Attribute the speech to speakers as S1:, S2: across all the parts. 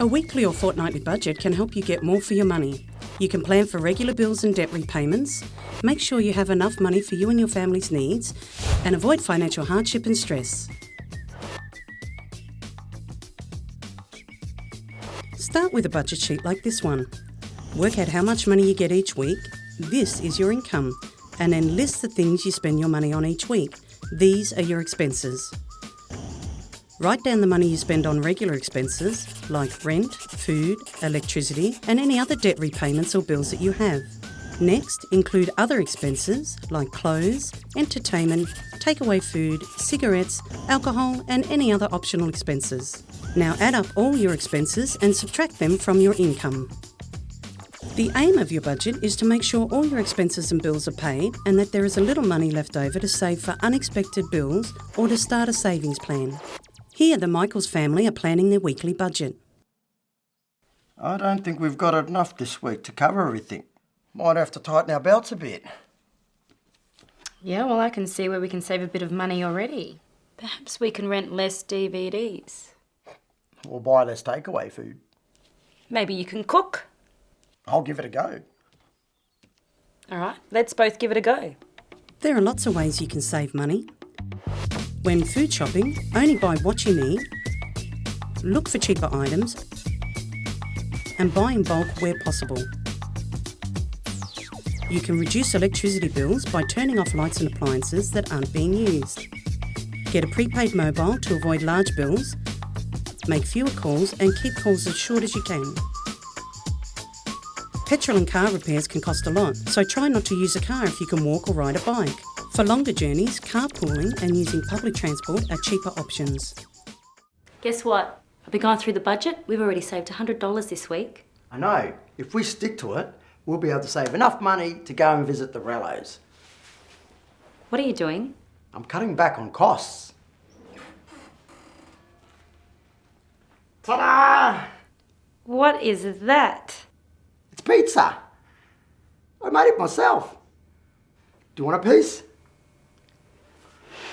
S1: A weekly or fortnightly budget can help you get more for your money. You can plan for regular bills and debt repayments, make sure you have enough money for you and your family's needs, and avoid financial hardship and stress. Start with a budget sheet like this one. Work out how much money you get each week. This is your income. And then list the things you spend your money on each week. These are your expenses. Write down the money you spend on regular expenses like rent, food, electricity, and any other debt repayments or bills that you have. Next, include other expenses like clothes, entertainment, takeaway food, cigarettes, alcohol, and any other optional expenses. Now add up all your expenses and subtract them from your income. The aim of your budget is to make sure all your expenses and bills are paid and that there is a little money left over to save for unexpected bills or to start a savings plan. Here, the Michaels family are planning their weekly budget.
S2: I don't think we've got enough this week to cover everything. Might have to tighten our belts a bit.
S3: Yeah, well, I can see where we can save a bit of money already. Perhaps we can rent less DVDs.
S2: Or buy less takeaway food.
S3: Maybe you can cook.
S2: I'll give it a go.
S3: All right, let's both give it a go.
S1: There are lots of ways you can save money. When food shopping, only buy what you need, look for cheaper items, and buy in bulk where possible. You can reduce electricity bills by turning off lights and appliances that aren't being used. Get a prepaid mobile to avoid large bills, make fewer calls and keep calls as short as you can. Petrol and car repairs can cost a lot, so try not to use a car if you can walk or ride a bike. For longer journeys, carpooling and using public transport are cheaper options.
S3: Guess what? I've been going through the budget. We've already saved $100 this week.
S2: I know. If we stick to it, we'll be able to save enough money to go and visit the Rellos.
S3: What are you doing?
S2: I'm cutting back on costs. Ta-da!
S3: What is that?
S2: It's pizza. I made it myself. Do you want a piece?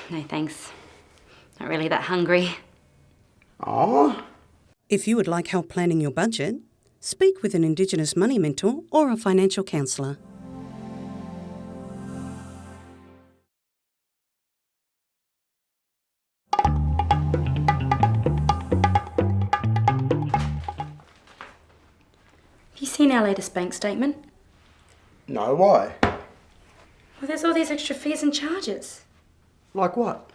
S3: No, thanks. Not really that hungry.
S2: Oh.
S1: If you would like help planning your budget, speak with an Indigenous money mentor or a financial counsellor.
S3: Have you seen our latest bank statement?
S2: No, why?
S3: Well, there's all these extra fees and charges.
S2: Like what?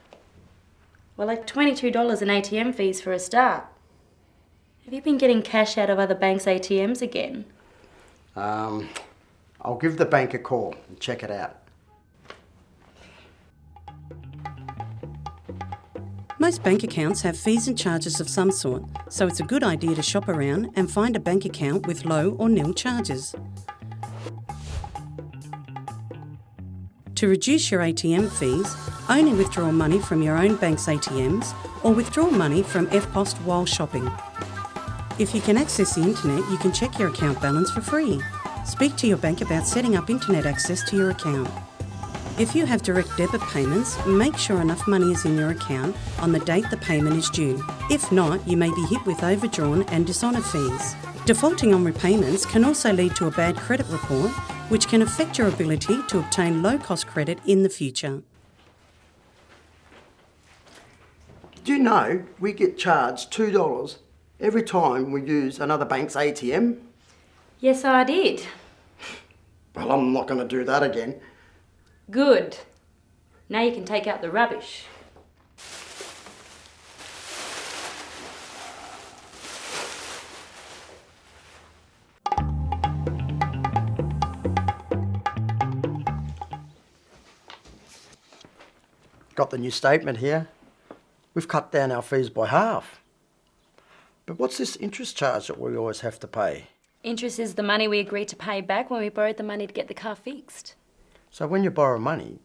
S3: Well, like $22 in ATM fees for a start. Have you been getting cash out of other banks' ATMs again?
S2: I'll give the bank a call and check it out.
S1: Most bank accounts have fees and charges of some sort, so it's a good idea to shop around and find a bank account with low or nil charges. To reduce your ATM fees, only withdraw money from your own bank's ATMs or withdraw money from EFTPOS while shopping. If you can access the internet, you can check your account balance for free. Speak to your bank about setting up internet access to your account. If you have direct debit payments, make sure enough money is in your account on the date the payment is due. If not, you may be hit with overdrawn and dishonour fees. Defaulting on repayments can also lead to a bad credit report, which can affect your ability to obtain low-cost credit in the future.
S2: Did you know we get charged $2 every time we use another bank's ATM?
S3: Yes, I did.
S2: Well, I'm not going to do that again.
S3: Good. Now you can take out the rubbish.
S2: Got the new statement here. We've cut down our fees by half. But what's this interest charge that we always have to pay?
S3: Interest is the money we agreed to pay back when we borrowed the money to get the car fixed.
S2: So when you borrow money,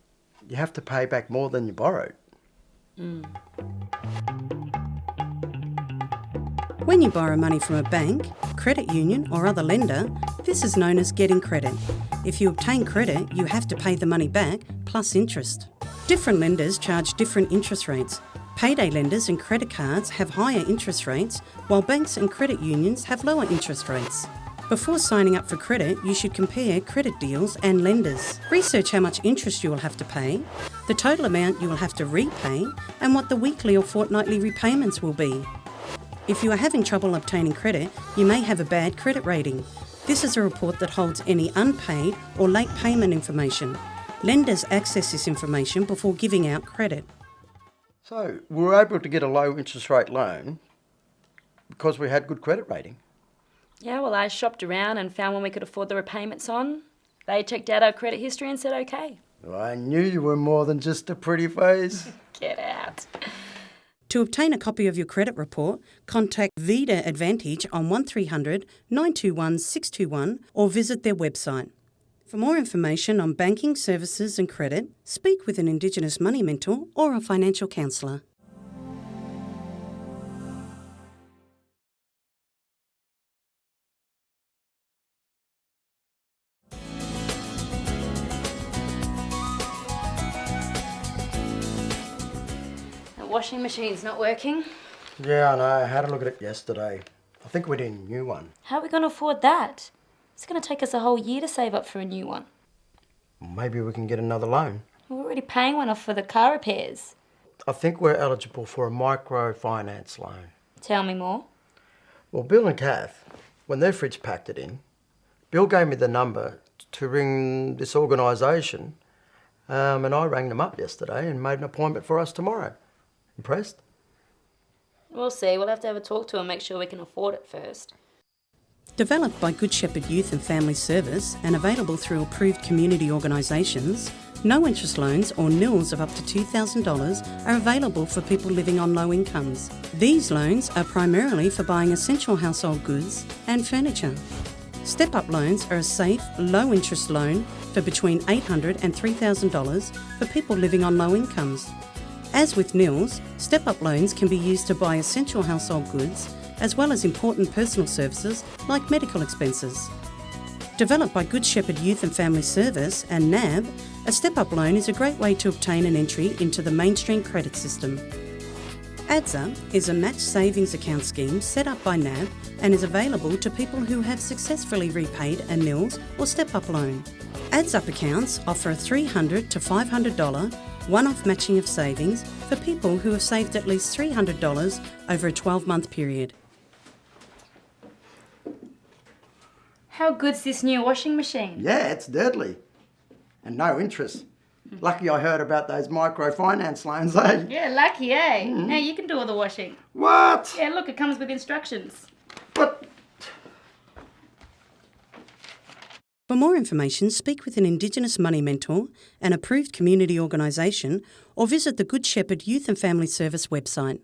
S2: you have to pay back more than you borrowed.
S1: When you borrow money from a bank, credit union or other lender, this is known as getting credit. If you obtain credit, you have to pay the money back plus interest. Different lenders charge different interest rates. Payday lenders and credit cards have higher interest rates, while banks and credit unions have lower interest rates. Before signing up for credit, you should compare credit deals and lenders. Research how much interest you will have to pay, the total amount you will have to repay, and what the weekly or fortnightly repayments will be. If you are having trouble obtaining credit, you may have a bad credit rating. This is a report that holds any unpaid or late payment information. Lenders access this information before giving out credit.
S2: So we were able to get a low interest rate loan because we had good credit rating.
S3: Yeah, well, I shopped around and found one we could afford the repayments on. They checked out our credit history and said okay.
S2: I knew you were more than just a pretty face.
S3: Get out.
S1: To obtain a copy of your credit report, contact Vida Advantage on 1300 921 621 or visit their website. For more information on banking, services and credit, speak with an Indigenous money mentor or a financial counsellor.
S3: The washing machine's not working.
S2: Yeah, I know. I had a look at it yesterday. I think we need a new one.
S3: How are we going to afford that? It's going to take us a whole year to save up for a new one.
S2: Maybe we can get another loan.
S3: We're already paying one off for the car repairs.
S2: I think we're eligible for a microfinance loan.
S3: Tell me more.
S2: Well, Bill and Kath, when their fridge packed it in, Bill gave me the number to ring this organisation, and I rang them up yesterday and made an appointment for us tomorrow. Impressed?
S3: We'll see. We'll have to have a talk to them, make sure we can afford it first.
S1: Developed by Good Shepherd Youth and Family Service and available through approved community organisations, no interest loans or nils of up to $2,000 are available for people living on low incomes. These loans are primarily for buying essential household goods and furniture. Step-up loans are a safe, low-interest loan for between $800 and $3,000 for people living on low incomes. As with nils, step-up loans can be used to buy essential household goods as well as important personal services like medical expenses. Developed by Good Shepherd Youth and Family Service and NAB, a step-up loan is a great way to obtain an entry into the mainstream credit system. ADSA is a matched savings account scheme set up by NAB and is available to people who have successfully repaid a nils or step-up loan. ADSA accounts offer a $300 to $500 one-off matching of savings for people who have saved at least $300 over a 12-month period.
S3: How good's this new washing machine?
S2: Yeah, it's deadly. And no interest. Lucky I heard about those microfinance loans, eh?
S3: Yeah, lucky, eh? Now you can do all the washing.
S2: What?
S3: Yeah, look, it comes with instructions.
S2: What?
S1: For more information, speak with an Indigenous money mentor, an approved community organisation, or visit the Good Shepherd Youth and Family Service website.